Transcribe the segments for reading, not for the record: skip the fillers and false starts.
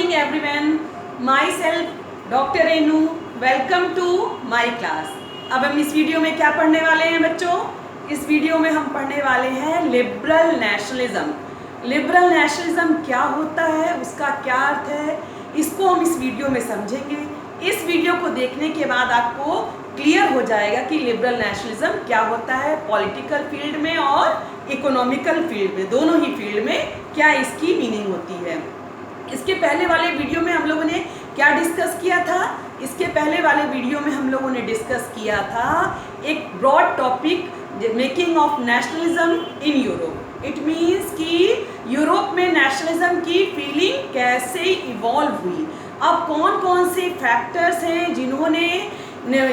morning everyone. Myself Dr. Renu. Welcome to my class. अब हम इस वीडियो में क्या पढ़ने वाले हैं बच्चों? इस वीडियो में हम पढ़ने वाले हैं लिबरल नेशनलिज्म. लिबरल नेशनलिज्म क्या होता है, उसका क्या अर्थ है, इसको हम इस वीडियो में समझेंगे. इस वीडियो को देखने के बाद आपको क्लियर हो जाएगा कि लिबरल नेशनलिज्म क्या होता है पॉलिटिकल फील्ड में और इकोनॉमिकल फील्ड में, दोनों ही फील्ड में क्या इसकी मीनिंग होती है. इसके पहले वाले वीडियो में हम लोगों ने क्या डिस्कस किया था? इसके पहले वाले वीडियो में हम लोगों ने डिस्कस किया था एक broad topic, making of nationalism in Europe. It means कि यूरोप में नेशनलिज्म की फीलिंग कैसे इवॉल्व हुई. अब कौन कौन से फैक्टर्स हैं जिन्होंने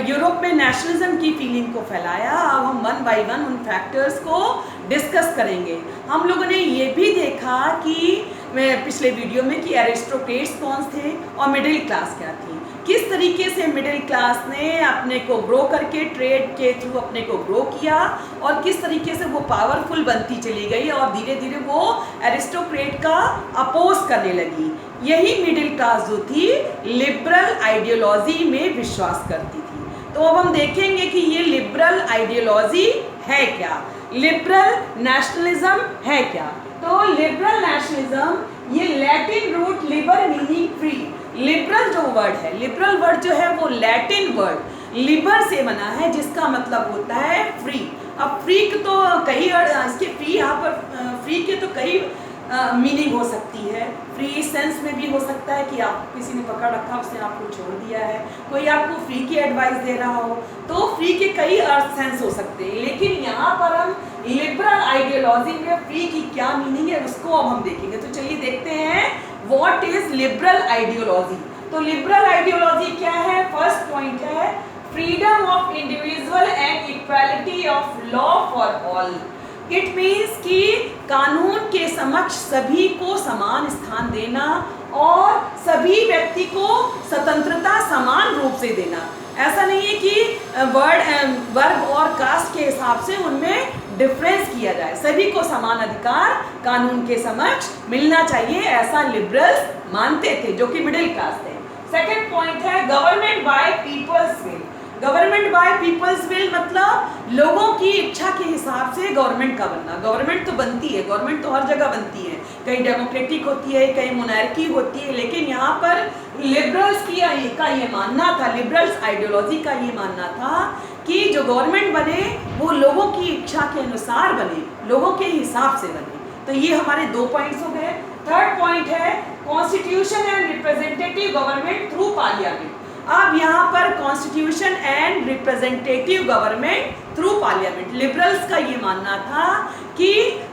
यूरोप में नेशनलिज्म की फीलिंग को फैलाया. अब हम वन बाय वन उन फैक्टर्स को डिस्कस करेंगे. हम लोगों ने ये भी देखा कि पिछले वीडियो में कि एरिस्टोक्रेट्स कौन थे और मिडिल क्लास क्या थी. किस तरीके से मिडिल क्लास ने अपने को ग्रो करके ट्रेड के थ्रू अपने को ग्रो किया और किस तरीके से वो पावरफुल बनती चली गई और धीरे धीरे वो एरिस्टोक्रेट का अपोज करने लगी. यही मिडिल क्लास जो थी लिबरल आइडियोलॉजी में विश्वास करती थी. तो अब हम देखेंगे कि ये लिबरल आइडियोलॉजी है क्या, लिबरल नेशनलिज्म है क्या. तो लिबरल नेशनलिज्म ये Latin root liber meaning free. Liberal जो वर्ड है, लिबरल वर्ड जो है वो लैटिन वर्ड लिबर से बना है जिसका मतलब होता है फ्री. अब फ्री तो कई इसके फ्री यहाँ पर फ्री के तो कई मीनिंग हो सकती है. फ्री सेंस में भी हो सकता है कि आप किसी ने पकड़ रखा, उसने आपको छोड़ दिया है, कोई आपको फ्री की एडवाइस दे रहा हो, तो फ्री के कई अर्थ सेंस हो सकते हैं. लेकिन यहाँ पर हम लिबरल आइडियोलॉजी में फ्री की क्या मीनिंग है उसको अब हम देखेंगे. तो चलिए देखते हैं व्हाट इज लिबरल आइडियोलॉजी. तो लिबरल आइडियोलॉजी क्या है? फर्स्ट पॉइंट है freedom of individual and equality of law for all. It means कि कानून के समक्ष सभी को समान स्थान देना और सभी व्यक्ति को स्वतंत्रता समान रूप से देना. ऐसा नहीं है कि वर्ग और कास्ट के हिसाब से उनमें डिफरेंस किया जाए. सभी को समान अधिकार कानून के समक्ष मिलना चाहिए, ऐसा लिबरल्स मानते थे जो कि मिडिल क्लास थे. सेकेंड पॉइंट है government by people's will. Government by people's will मतलब लोगों की इच्छा के हिसाब से गवर्नमेंट का बनना. गवर्नमेंट तो बनती है, गवर्नमेंट तो हर जगह बनती है, कहीं डेमोक्रेटिक होती है, कहीं मोनार्की होती है. लेकिन यहाँ पर लिबरल्स का ये मानना था, लिबरल्स आइडियोलॉजी का ये मानना था कि जो गवर्नमेंट बने वो लोगों की इच्छा के अनुसार बने, लोगों के हिसाब से बने. तो ये हमारे दो पॉइंट्स हो गए. थर्ड पॉइंट है constitution and representative government through parliament. अब यहाँ पर constitution and representative government through parliament. Liberals का ये मानना था कि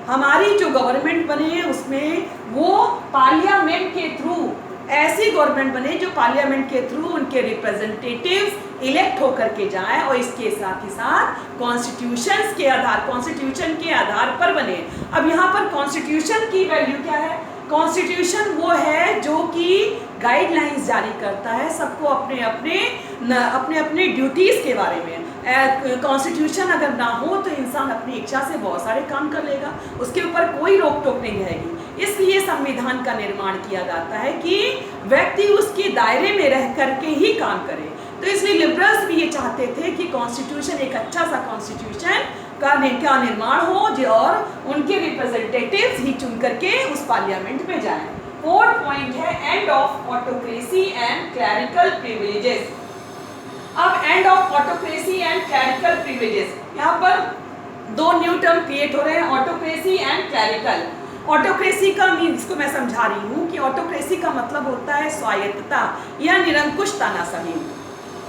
हमारी जो गवर्नमेंट बने उसमें वो पार्लियामेंट के थ्रू ऐसी गवर्नमेंट बने जो पार्लियामेंट के थ्रू उनके रिप्रेजेंटेटिव्स इलेक्ट होकर के जाएं और इसके साथ ही साथ कॉन्स्टिट्यूशन के आधार पर बने. अब यहाँ पर कॉन्स्टिट्यूशन की वैल्यू क्या है? कॉन्स्टिट्यूशन वो है जो कि गाइडलाइंस जारी करता है सबको अपने अपने ड्यूटीज़ के बारे में. कॉन्स्टिट्यूशन अगर ना हो तो इंसान अपनी इच्छा से बहुत सारे काम कर लेगा, उसके ऊपर कोई रोक टोक नहीं रहेगी. इसलिए संविधान का निर्माण किया जाता है कि व्यक्ति उसके दायरे में रह करके ही काम करे. तो इसलिए लिबरल्स भी ये चाहते थे कि कॉन्स्टिट्यूशन एक अच्छा सा कॉन्स्टिट्यूशन का निर्माण हो और उनके रिप्रेजेंटेटिव्स ही चुन करके उस पार्लियामेंट में जाएं. फोर्थ पॉइंट है end of autocracy and clerical privileges. अब end of autocracy and clerical privileges, यहाँ पर दो न्यू टर्म क्रिएट हो रहे हैं, ऑटोक्रेसी एंड क्लरिकल. ऑटोक्रेसी का मीन्स को मैं समझा रही हूँ कि ऑटोक्रेसी का मतलब होता है स्वायत्तता या निरंकुश तानाशाही.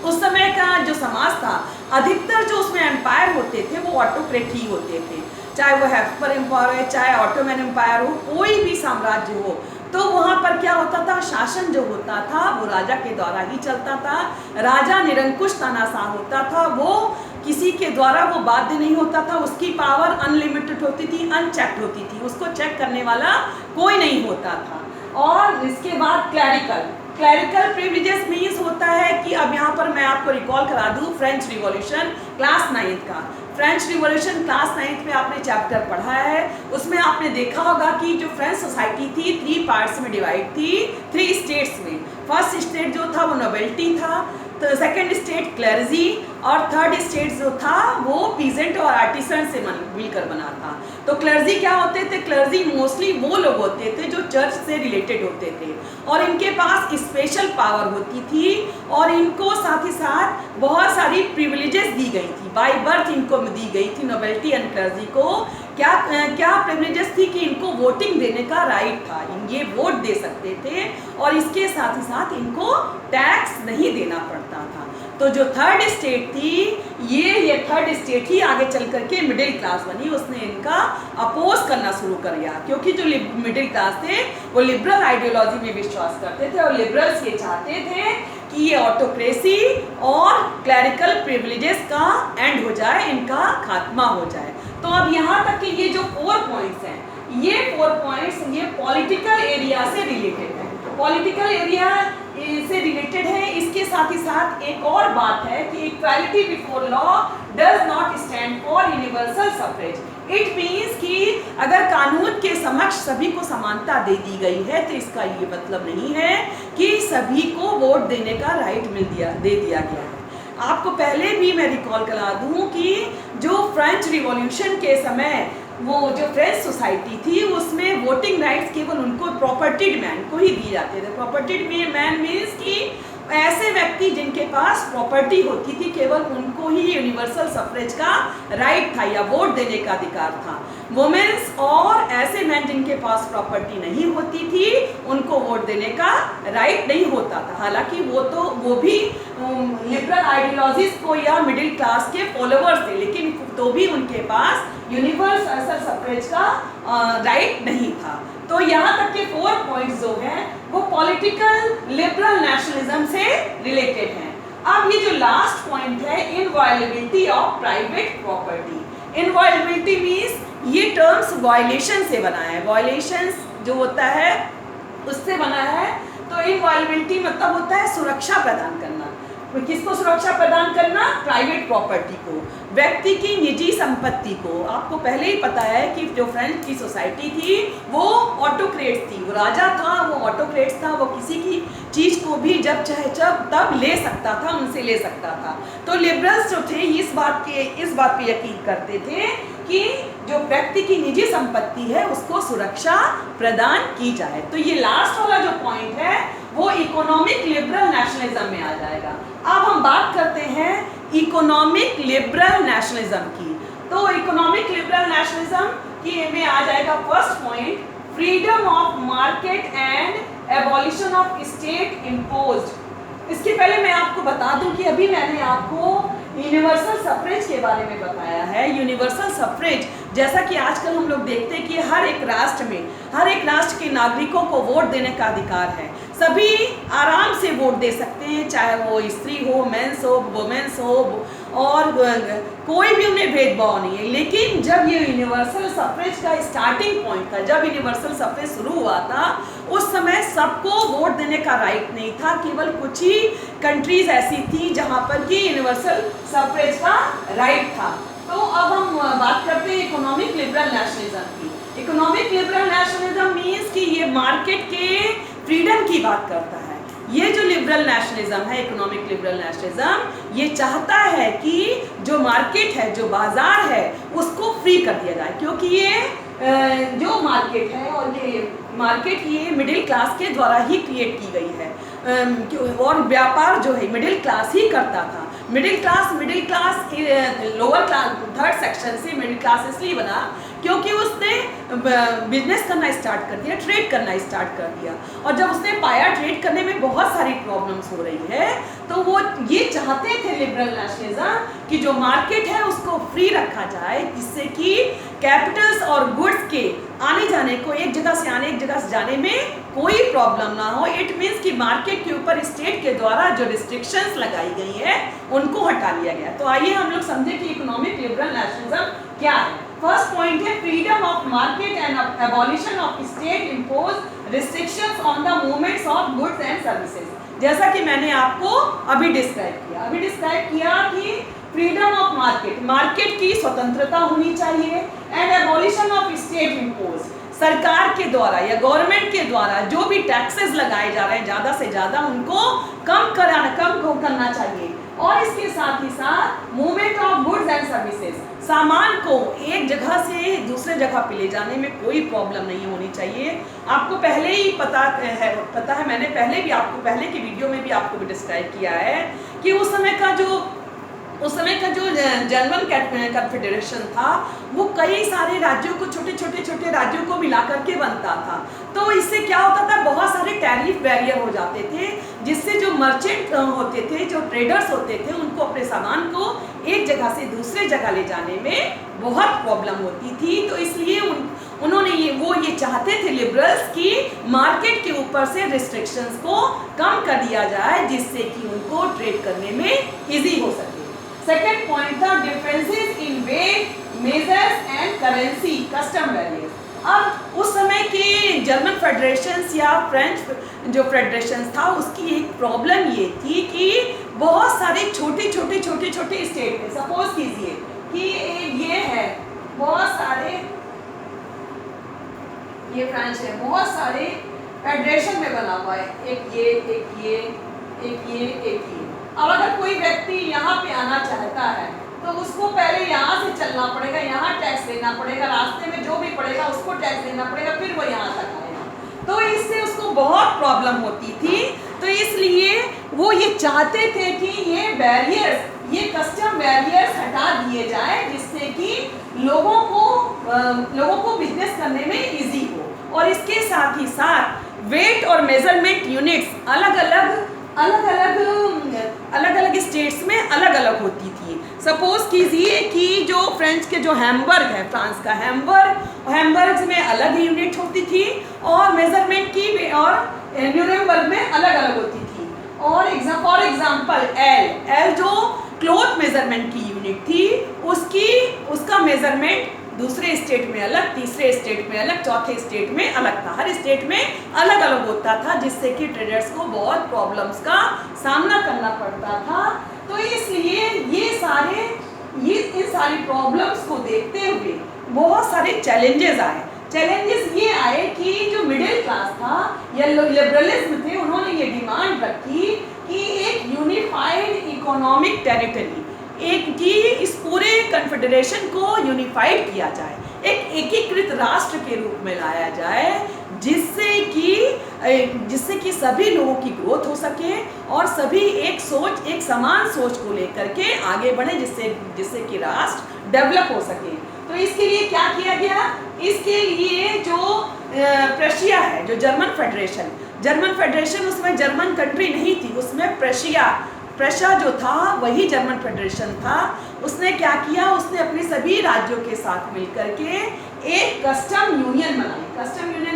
उस समय का जो समाज था अधिकतर जो उसमें एम्पायर होते थे वो ऑटोक्रेट ही होते थे. चाहे वो हैप्सबर्ग एम्पायर है, चाहे ऑटोमन एम्पायर हो, कोई भी साम्राज्य हो, तो वहाँ पर क्या होता था, शासन जो होता था वो राजा के द्वारा ही चलता था. राजा निरंकुश तानाशाह होता था, वो किसी के द्वारा वो बाध्य नहीं होता था. उसकी पावर अनलिमिटेड होती थी, अनचेक्ड होती थी, उसको चेक करने वाला कोई नहीं होता था. और इसके बाद क्लरिकल प्रिविलेजेस मीन्स होता है कि अब यहाँ पर मैं आपको रिकॉल करा दूँ फ्रेंच रिवॉल्यूशन क्लास 9th का. फ्रेंच रिवॉल्यूशन क्लास 9th में आपने चैप्टर पढ़ा है, उसमें आपने देखा होगा कि जो फ्रेंच सोसाइटी थी 3 पार्ट्स में डिवाइड थी, 3 स्टेट्स फर्स्ट स्टेट जो था वो नोबेल्टी था, तो सेकंड स्टेट क्लर्जी, और थर्ड स्टेट जो था वो पीजेंट और आर्टिसन से मिलकर बना था। तो क्लर्जी क्या होते थे? क्लर्जी मोस्टली वो लोग होते थे जो चर्च से रिलेटेड होते थे और इनके पास स्पेशल पावर होती थी और इनको साथ ही साथ बहुत सारी प्रिविलेजेस दी गई थी, बाय बर्थ इनको दी गई थी। नोबेल्टी एंड क्लर्जी को क्या क्या प्रिविलेजेस थी कि इनको वोटिंग देने का राइट था, ये वोट दे सकते थे और इसके साथ ही साथ इनको टैक्स नहीं देना पड़ता था। तो जो थर्ड स्टेट थी ये थर्ड स्टेट ही आगे चल करके मिडिल क्लास बनी, उसने इनका अपोज करना शुरू कर दिया क्योंकि जो मिडिल क्लास थे वो लिबरल आइडियोलॉजी में विश्वास करते थे और लिबरल्स ये चाहते थे कि ये ऑटोक्रेसी और क्लैरिकल प्रिविलेजेस का एंड हो जाए, इनका खात्मा हो जाए। तो अब यहाँ तक कि ये जो 4 पॉइंट्स हैं, ये 4 पॉइंट्स ये पॉलिटिकल एरिया से रिलेटेड है, पॉलिटिकल एरिया से रिलेटेड है। इसके साथ ही साथ एक और बात है कि equality before law does not stand for universal suffrage. It means कि अगर कानून के समक्ष सभी को समानता दे दी गई है तो इसका ये मतलब नहीं है कि सभी को वोट देने का राइट दे दिया गया है। आपको पहले भी मैं रिकॉल करा दूं कि जो फ्रेंच रिवॉल्यूशन के समय वो जो फ्रेंच सोसाइटी थी उसमें वोटिंग राइट्स केवल उनको प्रॉपर्टीड मैन को ही दिए जाते थे। प्रॉपर्टीड मैन मीन्स कि ऐसे व्यक्ति जिनके पास प्रॉपर्टी होती थी केवल उनको ही यूनिवर्सल सफरेज का राइट था या वोट देने का अधिकार था। वुमेन्स और ऐसे मैन जिनके पास प्रॉपर्टी नहीं होती थी उनको वोट देने का राइट नहीं होता था। हालांकि वो भी लिबरल आइडियोलॉजीज को या मिडिल क्लास के फॉलोअर्स थे, लेकिन तो भी उनके पास यूनिवर्सल सफरेज का राइट नहीं था। तो यहाँ तक के 4 पॉइंट्स जो हैं वो पॉलिटिकल लिबरल नेशनलिज्म से रिलेटेड हैं। अब ये जो लास्ट पॉइंट है इनवायलेबिलिटी ऑफ प्राइवेट प्रॉपर्टी। इनवायलेबिलिटी मीन्स ये टर्म्स वायलेशन से बना है, वायलेशंस जो होता है उससे बना है। तो इनवायलेबिलिटी मतलब होता है सुरक्षा प्रदान करना। किसको सुरक्षा प्रदान करना? प्राइवेट प्रॉपर्टी को, व्यक्ति की निजी संपत्ति को। आपको पहले ही पता है कि जो फ्रेंच की सोसाइटी थी वो ऑटोक्रेट्स थी, वो राजा था, वो ऑटोक्रेट्स था, वो किसी की चीज़ को भी जब चाहे तब ले सकता था, उनसे ले सकता था। तो लिबरल्स जो थे इस बात पे यकीन करते थे कि जो व्यक्ति की निजी संपत्ति है उसको सुरक्षा प्रदान की जाए। तो ये लास्ट वाला जो पॉइंट है वो इकोनॉमिक लिबरल नेशनलिज्म में आ जाएगा। अब हम बात करते हैं इकोनॉमिक लिबरल नेशनलिज्म की। तो इकोनॉमिक लिबरल नेशनलिज्म की में आ जाएगा first point freedom of market and abolition of state imposed. इसके पहले मैं आपको बता दूं कि अभी मैंने आपको यूनिवर्सल सफरेज के बारे में बताया है। यूनिवर्सल सफरेज जैसा कि आजकल हम लोग देखते हैं कि हर एक राष्ट्र के नागरिकों को वोट देने का अधिकार है। सभी आराम से वोट दे सकते हैं, चाहे वो स्त्री हो, मेंस हो, वुमेन्स हो, और कोई भी उन्हें भेदभाव नहीं है। लेकिन जब ये यूनिवर्सल सफरेज का स्टार्टिंग पॉइंट था, जब यूनिवर्सल सफरेज शुरू हुआ था उस समय सबको वोट देने का राइट नहीं था। केवल कुछ ही कंट्रीज ऐसी थी जहाँ पर कि यूनिवर्सल सफरेज का राइट था। तो अब हम बात करते हैं इकोनॉमिक लिबरल नेशनलिज्म की। इकोनॉमिक लिबरल नेशनलिज्म मीन्स कि ये मार्केट के फ्रीडम की बात करता है। ये जो लिबरल नेशनलिज्म है, इकोनॉमिक लिबरल नेशनलिज्म, ये चाहता है कि जो मार्केट है, जो बाजार है, उसको फ्री कर दिया जाए, क्योंकि ये जो मार्केट है और ये मिडिल क्लास के द्वारा ही क्रिएट की गई है और व्यापार जो है मिडिल क्लास ही करता था। Middle class lower class third section से मिडिल क्लास इसलिए बना क्योंकि उसने बिजनेस करना स्टार्ट कर दिया, ट्रेड करना स्टार्ट कर दिया, और जब उसने पाया ट्रेड करने में बहुत सारी प्रॉब्लम्स हो रही है तो वो ये चाहते थे लिबरल नेशनलिज्म कि जो मार्केट है उसको फ्री रखा जाए, जिससे कि कैपिटल्स और गुड्स के आने जाने को एक जगह से आने एक जगह से जाने में कोई प्रॉब्लम ना हो। इट मीन्स कि मार्केट के ऊपर स्टेट के द्वारा जो रिस्ट्रिक्शंस लगाई गई है उनको हटा लिया गया। तो आइए हम लोग समझे कि इकोनॉमिक लिबरल नेशनलिज्म क्या है। फर्स्ट पॉइंट है freedom of market and abolition of state impose restrictions on the movements of goods and services. जैसा कि मैंने आपको अभी डिस्क्राइब किया कि फ्रीडम ऑफ मार्केट की स्वतंत्रता होनी चाहिए and abolition of state impose. सरकार के द्वारा या गवर्नमेंट के द्वारा जो भी टैक्सेस लगाए जा रहे हैं ज़्यादा से ज़्यादा उनको कम करना चाहिए। और इसके साथ ही साथ movement of goods and services, सामान को एक जगह से दूसरे जगह पे ले जाने में कोई प्रॉब्लम नहीं होनी चाहिए। आपको पहले ही पता है, मैंने पहले की वीडियो में भी आपको डिस्क्राइब किया है कि उस समय का जो जर्मन कन्फेडरेशन था वो कई सारे राज्यों को छोटे राज्यों को मिला करके बनता था। तो इससे क्या होता था, बहुत सारे टैरिफ बैरियर हो जाते थे, जिससे जो मर्चेंट होते थे, जो ट्रेडर्स होते थे, उनको अपने सामान को एक जगह से दूसरे जगह ले जाने में बहुत प्रॉब्लम होती थी। तो इसलिए उन्होंने ये चाहते थे लिबरल्स की मार्केट के ऊपर से रिस्ट्रिक्शंस को कम कर दिया जाए, जिससे कि उनको ट्रेड करने में इजी हो सके। सेकेंड पॉइंट था differences in weight, measures and currency, custom barriers. अब उस समय के जर्मन फेडरेशंस या फ्रेंच जो फेडरेशन था उसकी एक प्रॉब्लम ये थी कि बहुत सारे छोटे स्टेट में, सपोज कीजिए कि ये है बहुत सारे, ये फ्रेंच है, बहुत सारे फेडरेशन में बना हुआ है, एक ये। अब अगर कोई व्यक्ति यहाँ पे आना चाहता है तो उसको पहले यहाँ से चलना पड़ेगा, यहाँ टैक्स देना पड़ेगा, रास्ते में जो भी पड़ेगा उसको टैक्स देना पड़ेगा, फिर वो यहाँ तक आएगा। तो इससे उसको बहुत प्रॉब्लम होती थी। तो इसलिए वो ये चाहते थे कि ये बैरियर्स, ये कस्टम बैरियर्स हटा दिए जाए, जिससे कि लोगों को बिजनेस करने में इजी हो। और इसके साथ ही साथ वेट और मेजरमेंट यूनिट्स अलग-अलग स्टेट्स में अलग-अलग होती थी। सपोज कीजिए कि जो फ्रेंच के जो हैम्बर्ग है, फ्रांस का हैम्बर्ग में अलग यूनिट होती थी और मेजरमेंट की, और न्यूरेमबर्ग में अलग-अलग होती थी। और फॉर एग्जांपल एल जो क्लॉथ मेजरमेंट की यूनिट थी, उसका मेजरमेंट दूसरे स्टेट में अलग, तीसरे स्टेट में अलग, चौथे स्टेट में अलग था। हर स्टेट में अलग अलग होता था, जिससे कि ट्रेडर्स को बहुत प्रॉब्लम्स का सामना करना पड़ता था। तो इसलिए इन सारी प्रॉब्लम्स को देखते हुए बहुत सारे चैलेंजेस ये आए कि जो मिडिल क्लास था या लिबरलिज्म थे, उन्होंने ये डिमांड रखी कि एक यूनिफाइड इकोनॉमिक टेरिटरी, इस पूरे कन्फेडरेशन को यूनिफाइड किया जाए, एक एकीकृत राष्ट्र के रूप में लाया जाए, जिससे कि सभी लोगों की ग्रोथ हो सके और सभी एक समान सोच को लेकर के आगे बढ़े, जिससे कि राष्ट्र डेवलप हो सके। तो इसके लिए क्या किया गया? इसके लिए जो प्रशिया है, जो जर्मन फेडरेशन उसमें जर्मन कंट्री नहीं थी, उसमें प्रशिया जो था वही जर्मन फेडरेशन था। उसने क्या किया, उसने अपने सभी राज्यों के साथ मिलकर के एक कस्टम यूनियन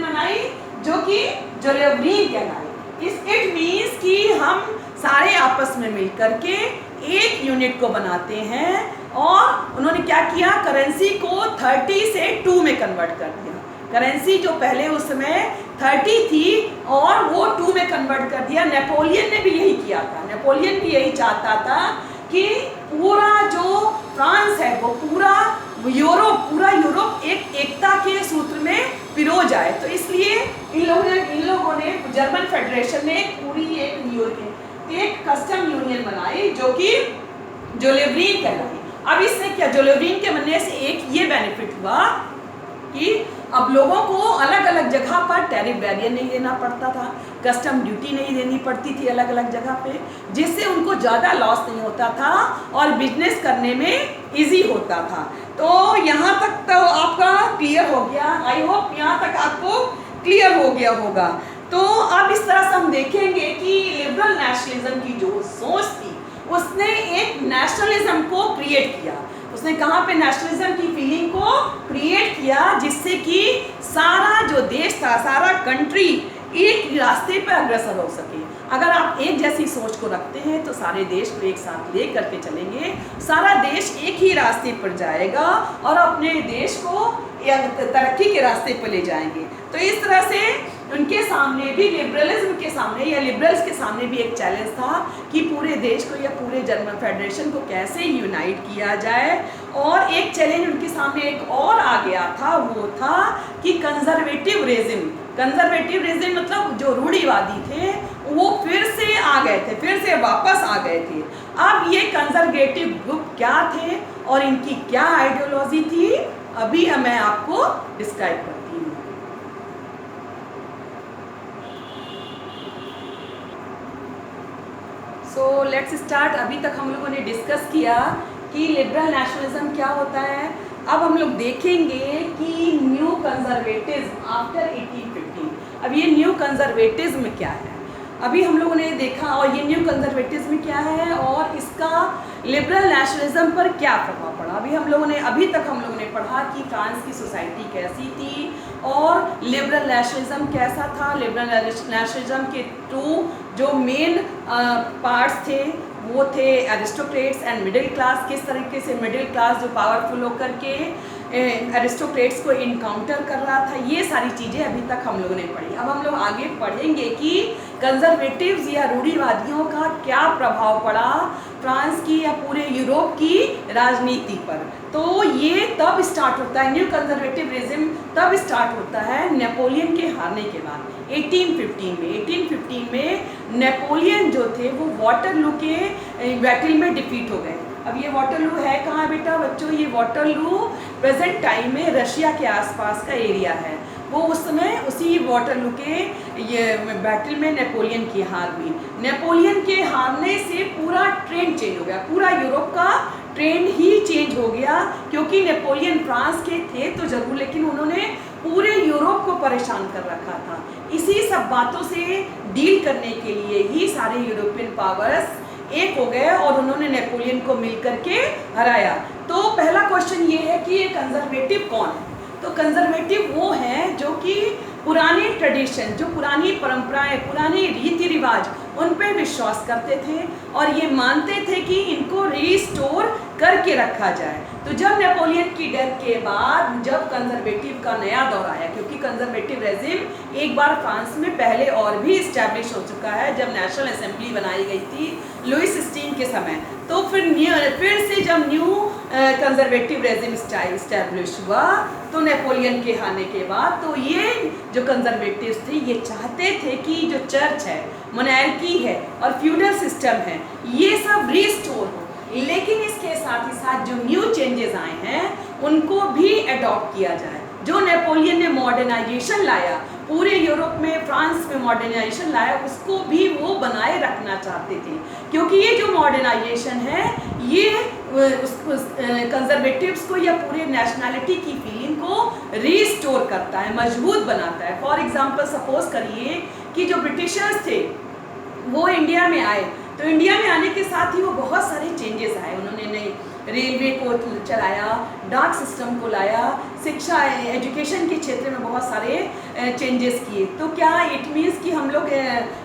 बनाई जो कि जोलेवरीन कहलाई। इट मीन्स कि हम सारे आपस में मिलकर के एक यूनिट को बनाते हैं। और उन्होंने क्या किया, करेंसी को 30 से 2 में कन्वर्ट कर दिया। करेंसी जो पहले उस समय 30 थी और वो 2 में कन्वर्ट कर दिया। नेपोलियन ने भी यही किया था। नेपोलियन भी यही चाहता था कि पूरा जो फ्रांस है वो पूरा यूरोप एक एकता के सूत्र में पिरो जाए। तो इसलिए इन लोगों ने जर्मन फेडरेशन ने एक कस्टम यूनियन बनाई जो कि जोलेवरीन कहलाई। अब इससे क्या, जोलेवरीन के बनने से एक ये बेनिफिट हुआ कि अब लोगों को अलग अलग जगह पर टैरिफ बैरियर नहीं देना पड़ता था, कस्टम ड्यूटी नहीं देनी पड़ती थी अलग अलग जगह पे, जिससे उनको ज़्यादा लॉस नहीं होता था और बिजनेस करने में इजी होता था। तो यहाँ तक तो आपका क्लियर हो गया। आई होप यहाँ तक आपको क्लियर हो गया होगा। तो अब इस तरह से हम देखेंगे कि लिबरल नेशनलिज्म की जो सोच थी उसने एक नेशनलिज्म को क्रिएट किया। उसने कहाँ पे नेशनलिज्म की फीलिंग को क्रिएट किया, जिससे कि सारा जो देश था, सारा कंट्री एक रास्ते पर अग्रसर हो सके। अगर आप एक जैसी सोच को रखते हैं तो सारे देश को एक साथ ले करके चलेंगे, सारा देश एक ही रास्ते पर जाएगा और अपने देश को तरक्की के रास्ते पर ले जाएंगे। तो इस तरह से उनके सामने भी, लिबरलिज्म के सामने या लिबरल्स के सामने भी एक चैलेंज था कि पूरे देश को या पूरे जर्मन फेडरेशन को कैसे यूनाइट किया जाए। और एक चैलेंज उनके सामने एक और आ गया था, वो था कि कंजर्वेटिव रेजिम मतलब जो रूढ़िवादी थे वो फिर से आ गए थे, फिर से वापस आ गए थे। अब ये कंजर्वेटिव ग्रुप क्या थे और इनकी क्या आइडियोलॉजी थी, अभी मैं आपको डिस्क्राइब करती हूँ। So let's start. अभी तक हम लोगों ने डिस्कस किया कि लिबरल नेशनलिज्म क्या होता है। अब हम लोग देखेंगे कि न्यू कंजर्वेटिज्म आफ्टर 1815। अब ये न्यू कंजर्वेटिज्म क्या है, अभी हम लोगों ने देखा, और ये न्यू कंजर्वेटिज्म क्या है और इसका लिबरल नेशनलिज्म पर क्या प्रभाव पड़ा। अभी तक हम लोगों ने पढ़ा कि फ्रांस की सोसाइटी कैसी थी और लिबरल नेशनलिज्म कैसा था। लिबरल नेशनलिज्म के टू जो मेन पार्ट्स थे वो थे एरिस्टोक्रेट्स एंड मिडिल क्लास। किस तरीके से मिडिल क्लास जो पावरफुल होकर के एरिस्टोक्रेट्स को इनकाउंटर कर रहा था, ये सारी चीज़ें अभी तक हम लोगों ने पढ़ी। अब हम लोग आगे पढ़ेंगे कि कंजर्वेटिव्स या रूढ़िवादियों का क्या प्रभाव पड़ा फ्रांस की या पूरे यूरोप की राजनीति पर। तो ये तब स्टार्ट होता है, न्यू कंजर्वेटिविज्म तब स्टार्ट होता है नेपोलियन के हारने के बाद 1815 में नेपोलियन जो थे वो वाटरलू के बैटल में डिफीट हो गए। अब ये वाटरलू है कहाँ बेटा बच्चों, ये वाटरलू प्रेजेंट टाइम में रशिया के आसपास का एरिया है। वो उस समय उसी वाटरलू के ये बैटल में नेपोलियन की हार हुई। नेपोलियन के हारने से पूरा ट्रेंड चेंज हो गया, पूरा यूरोप का ट्रेंड ही चेंज हो गया, क्योंकि नेपोलियन फ्रांस के थे तो जरूर, लेकिन उन्होंने पूरे यूरोप को परेशान कर रखा था। इसी सब बातों से डील करने के लिए ही सारे यूरोपियन पावर्स एक हो गए और उन्होंने नेपोलियन को मिलकर के हराया। तो पहला क्वेश्चन ये है कि ये कंजर्वेटिव कौन है। तो कंजर्वेटिव वो हैं जो कि पुराने ट्रेडिशन, जो पुरानी परंपराएं, पुराने रीति रिवाज, उन पे विश्वास करते थे और ये मानते थे कि इनको रिस्टोर करके रखा जाए। तो जब नेपोलियन की डेथ के बाद जब कंजर्वेटिव का नया दौर आया, क्योंकि कंजर्वेटिव रेजिम एक बार फ्रांस में पहले और भी इस्टेब्लिश हो चुका है जब नेशनल असेंबली बनाई गई थी लुईस 16 के समय, तो फिर से जब न्यू कंजर्वेटिव रेजिम इस्टेब्लिश हुआ तो नेपोलियन के हारने के बाद, तो ये जो कंजर्वेटिव्स थे ये चाहते थे कि जो चर्च है, मोनार्की है और फ्यूडल सिस्टम है, ये सब रिस्टोर हो। लेकिन इसके साथ ही साथ जो न्यू चेंजेस आए हैं उनको भी अडॉप्ट किया जाए। जो नेपोलियन ने मॉडर्नाइजेशन लाया, पूरे यूरोप में, फ्रांस में मॉडर्नाइजेशन लाया, उसको भी वो बनाए रखना चाहते थे, क्योंकि ये जो मॉडर्नाइजेशन है ये कंजर्वेटिव्स को या पूरे नेशनैलिटी की फीलिंग को रिस्टोर करता है, मजबूत बनाता है। फॉर एग्जांपल सपोज करिए कि जो ब्रिटिशर्स थे वो इंडिया में आए, तो इंडिया में आने के साथ ही वो बहुत सारे चेंजेस आए। उन्होंने नई रेलवे को चलाया, डाक सिस्टम को लाया, शिक्षा एजुकेशन के क्षेत्र में बहुत सारे चेंजेस किए। तो क्या इट मीन्स कि हम लोग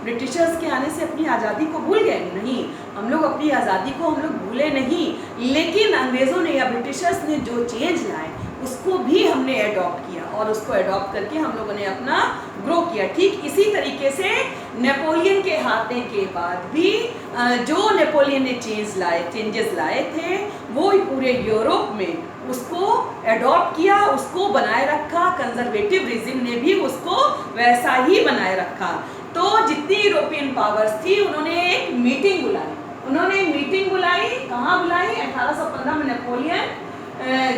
ब्रिटिशर्स के आने से अपनी आज़ादी को भूल गए? नहीं, हम लोग अपनी आज़ादी को हम लोग भूले नहीं, लेकिन अंग्रेज़ों ने या ब्रिटिशर्स ने जो चेंज लाए उसको भी हमने अडॉप्ट किया और उसको अडॉप्ट करके हम लोगों ने अपना ग्रो किया। ठीक इसी तरीके से नेपोलियन के हारने के बाद भी जो नेपोलियन ने चेंजेस लाए थे वो पूरे यूरोप में उसको अडॉप्ट किया, उसको बनाए रखा। कंजर्वेटिव रेजिम ने भी उसको वैसा ही बनाए रखा। तो जितनी यूरोपियन पावर्स थी उन्होंने एक मीटिंग बुलाई। कहाँ बुलाई? 1815 में नेपोलियन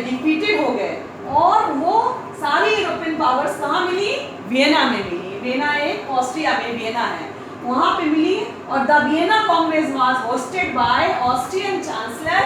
डिफीटेड हो गए और वो सारी यूरोपियन पावर्स कहाँ मिली? वियना में मिली। वियना एक ऑस्ट्रिया में वियना है, वहाँ पे मिली। और the Vienna Congress was hosted by Austrian chancellor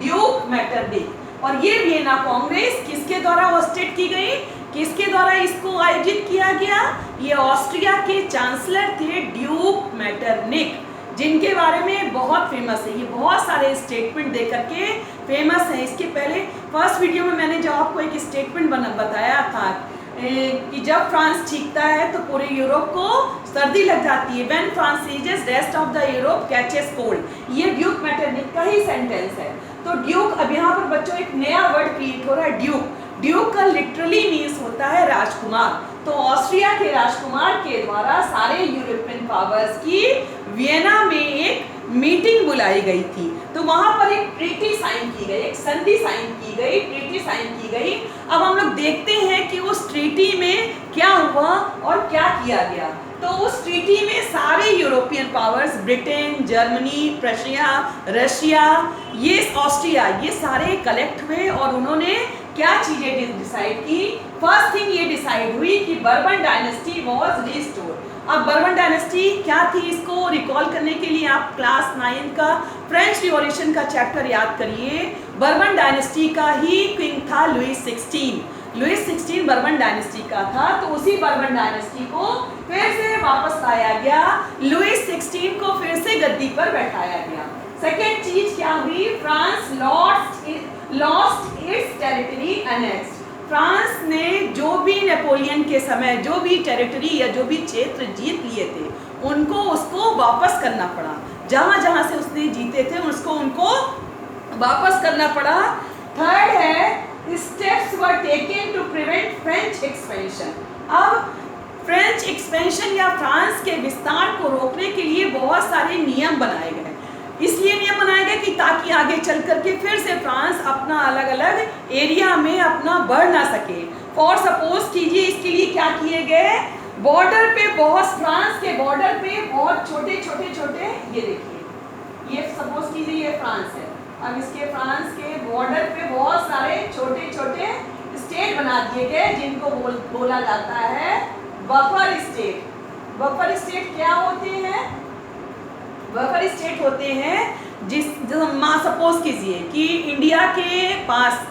Duke Metternich. और ये वियना कांग्रेस किसके द्वारा होस्टेड की गई? किसके द्वारा इसको आयोजित किया गया? ये ऑस्ट्रिया के चांसलर थे ड्यूक मेटरनिक, जिनके बारे में बहुत फेमस है। ये बहुत सारे स्टेटमेंट दे करके फेमस है। इसके पहले फर्स्ट वीडियो में मैंने जो आपको एक स्टेटमेंट बताया था कि जब फ्रांस चीखता है तो पूरे यूरोप को सर्दी लग जाती है। व्हेन फ्रांस सीजेस rest of the Europe catches cold. ये ड्यूक मेटरनिक का ही सेंटेंस है। तो ड्यूक, अब यहाँ पर बच्चों एक नया वर्ड क्रिएट हो रहा है, ड्यूक। ड्यूक का लिटरली मीन्स होता है राजकुमार। तो ऑस्ट्रिया के राजकुमार के द्वारा सारे यूरोपियन पावर्स की वियना में एक मीटिंग बुलाई गई थी। तो वहां पर एक ट्रीटी साइन की गई, एक संधि साइन की गई, ट्रीटी साइन की गई। अब हम लोग देखते हैं कि उस ट्रीटी में क्या हुआ और क्या किया गया। तो उस ट्रीटी में सारे European powers, Britain, Germany, Prussia, Russia, ये ऑस्ट्रिया, ये सारे कलेक्ट हुए और उन्होंने क्या चीजें डिसाइड की। फर्स्ट थिंग ये डिसाइड हुई कि बर्बन डायनेस्टी वाज रिस्टोर्ड। अब बर्बन डायनेस्टी क्या थी, इसको रिकॉल करने के लिए आप क्लास 9 का फ्रेंच रिवॉल्यूशन का चैप्टर याद करिए। बर्बन डायनेस्टी का ही किंग था लुईस 16। लुईस 16 बर्बन डायनेस्टी का था। तो उसी बर्बन डायनेस्टी को फिर से वापस लाया गया, लुईस 16 को फिर से गद्दी पर बैठाया गया। सेकेंड चीज क्या हुई, France lost its territory annexed. France ने जो भी नेपोलियन के समय जो भी टेरिटरी या जो भी क्षेत्र जीत लिए थे उनको उसको वापस करना पड़ा। जहां जहां से उसने जीते थे उसको उनको वापस करना पड़ा। थर्ड है steps were taken to prevent French expansion. अब फ्रेंच एक्सपेंशन या फ्रांस के विस्तार को रोकने के लिए बहुत सारे नियम बनाए गए। इसलिए नियम बनाए गए कि ताकि आगे चल करके फिर से फ्रांस अपना अलग अलग एरिया में अपना बढ़ ना सके। फॉर सपोज कीजिए, इसके लिए क्या किए गए, बॉर्डर पे बहुत, फ्रांस के बॉर्डर पे बहुत छोटे छोटे ये देखिए, ये सपोज कीजिए ये फ्रांस है। अब इसके फ्रांस के बॉर्डर पे बहुत सारे छोटे छोटे स्टेट बना दिए गए जिनको बोला जाता है बफर स्टेट। बफर स्टेट क्या होते हैं, बफर स्टेट होते हैं जो सपोज कीजिए कि इंडिया के पास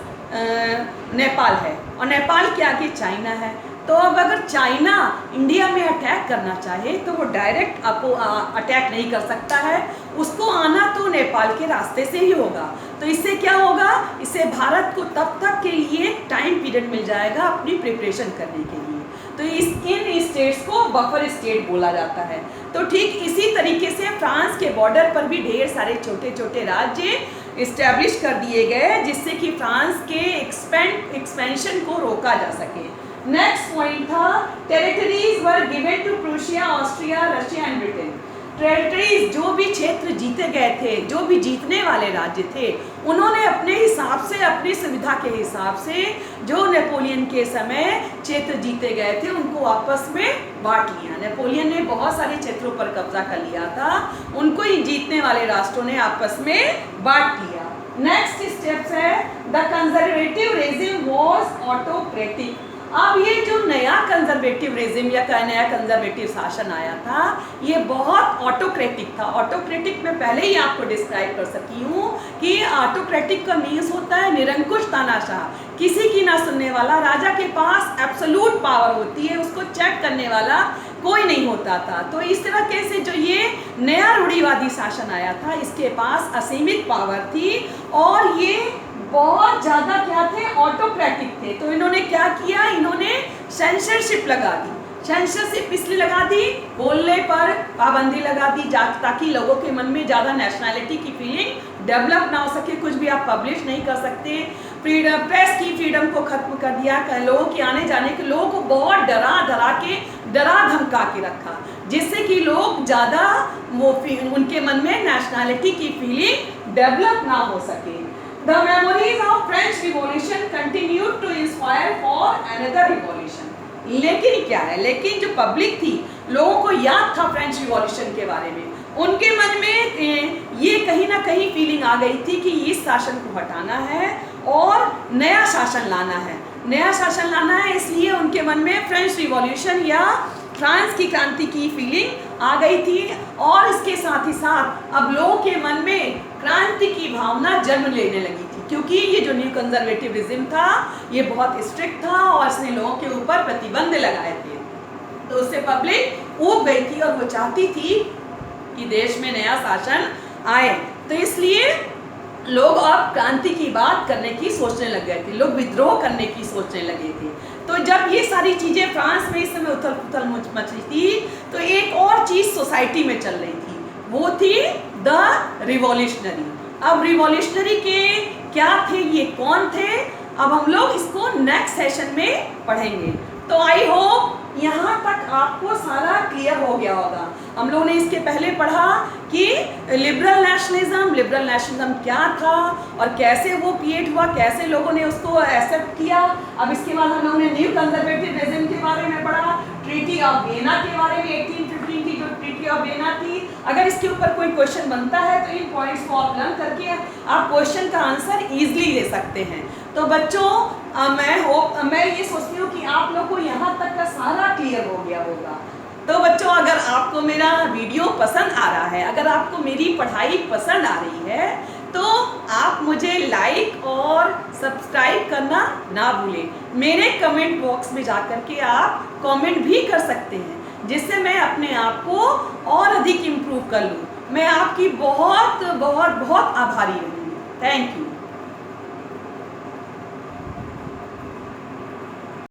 नेपाल है और नेपाल के आगे चाइना है। तो अब अगर चाइना इंडिया में अटैक करना चाहे तो वो डायरेक्ट आपको अटैक नहीं कर सकता है, उसको आना तो नेपाल के रास्ते से ही होगा। तो इससे क्या होगा, इससे भारत को तब तक के लिए टाइम पीरियड मिल जाएगा अपनी प्रिपरेशन करने के लिए। तो इन स्टेट्स को बफर स्टेट बोला जाता है। तो ठीक इसी तरीके से फ्रांस के बॉर्डर पर भी ढेर सारे छोटे छोटे राज्य इस्टेब्लिश कर दिए गए जिससे कि फ्रांस के एक्सपेंशन को रोका जा सके। नेक्स्ट पॉइंट था territories were given to Prussia, Austria, Russia and Britain. Territories, जो भी क्षेत्र जीते गए थे, जो भी जीतने वाले राज्य थे, उन्होंने अपने हिसाब से, अपनी सुविधा के हिसाब से जो नेपोलियन के समय क्षेत्र जीते गए थे उनको आपस में बांट लिया। नेपोलियन ने बहुत सारे क्षेत्रों पर कब्जा कर लिया था, उनको ही जीतने वाले राष्ट्रों ने आपस में बांट लिया। नेक्स्ट स्टेप्स है the conservative regime was autocratic. अब ये जो नया कंजर्वेटिव रेजिम या नया कंजर्वेटिव शासन आया था ये बहुत ऑटोक्रेटिक था। ऑटोक्रेटिक में पहले ही आपको डिस्क्राइब कर सकी हूँ कि ऑटोक्रेटिक का मीन्स होता है निरंकुश तानाशाह, किसी की ना सुनने वाला। राजा के पास एब्सोल्यूट पावर होती है, उसको चेक करने वाला कोई नहीं होता था। तो इस तरह से जो ये नया रूढ़िवादी शासन आया था इसके पास असीमित पावर थी और ये बहुत ज़्यादा क्या थे, ऑटोक्रेटिक थे। तो इन्होंने क्या किया, इन्होंने सेंसरशिप लगा दी। सेंसरशिप इसलिए लगा दी, बोलने पर पाबंदी लगा दी ताकि लोगों के मन में ज़्यादा नेशनैलिटी की फीलिंग डेवलप ना हो सके, कुछ भी आप पब्लिश नहीं कर सकते। फ्रीडम, प्रेस की फ्रीडम को खत्म कर दिया, लोगों के आने जाने के, लोगों को बहुत डरा धमका के रखा जिससे कि लोग ज़्यादा वो उनके मन में नेशनैलिटी की फीलिंग डेवलप ना हो सके। The memories of French Revolution continued to inspire for another revolution. लेकिन क्या है, लेकिन जो पब्लिक थी, लोगों को याद था फ्रेंच रिवॉल्यूशन के बारे में, उनके मन में ये कहीं ना कहीं फीलिंग आ गई थी कि इस शासन को हटाना है और नया शासन लाना है, नया शासन लाना है। इसलिए उनके मन में फ्रेंच रिवॉल्यूशन या फ्रांस की क्रांति की फीलिंग आ गई थी और इसके साथ ही साथ अब लोगों के मन में क्रांति की भावना जन्म लेने लगी थी क्योंकि ये जो न्यू कंजर्वेटिविज्म था ये बहुत स्ट्रिक्ट था और इसने लोगों के ऊपर प्रतिबंध लगाए थे। तो उससे पब्लिक ऊब गई थी और वो चाहती थी कि देश में नया शासन आए। तो इसलिए लोग अब क्रांति की बात करने की सोचने लग गए थे, लोग विद्रोह करने की सोचने लगे थे। तो जब ये सारी चीज़ें फ्रांस में इस समय उथल पुथल मच रही थी तो एक और चीज़ सोसाइटी में चल रही थी, वो थी द रिवॉल्यूशनरी। अब रिवॉल्यूशनरी के क्या थे, ये कौन थे, अब हम लोग इसको नेक्स्ट सेशन में पढ़ेंगे। तो आई होप यहाँ तक आपको सारा क्लियर हो गया होगा। हम लोगों ने इसके पहले पढ़ा कि लिबरल नेशनलिज्म क्या था और कैसे वो क्रिएट हुआ, कैसे लोगों ने उसको एक्सेप्ट किया। अब इसके बाद हम लोगों ने न्यू कंजर्वेटिविज्म के बारे में पढ़ा, ट्रीटी ऑफ वियना के बारे में, 1815 की जो ट्रीटी ऑफ वियना थी। अगर इसके ऊपर कोई क्वेश्चन बनता है तो इन पॉइंट्स को आप लर्न करके आप क्वेश्चन का आंसर इजीली दे सकते हैं। तो बच्चों मैं ये सोचती हूँ कि आप लोग को यहाँ तक का सारा क्लियर हो गया होगा। तो बच्चों, अगर आपको मेरा वीडियो पसंद आ रहा है, अगर आपको मेरी पढ़ाई पसंद आ रही है, तो आप मुझे लाइक और सब्सक्राइब करना ना भूलें। मेरे कमेंट बॉक्स में जाकर के आप कमेंट भी कर सकते हैं, जिससे मैं अपने आप को और अधिक इम्प्रूव कर लूँ। मैं आपकी बहुत बहुत बहुत आभारी रहूँगी। Thank you.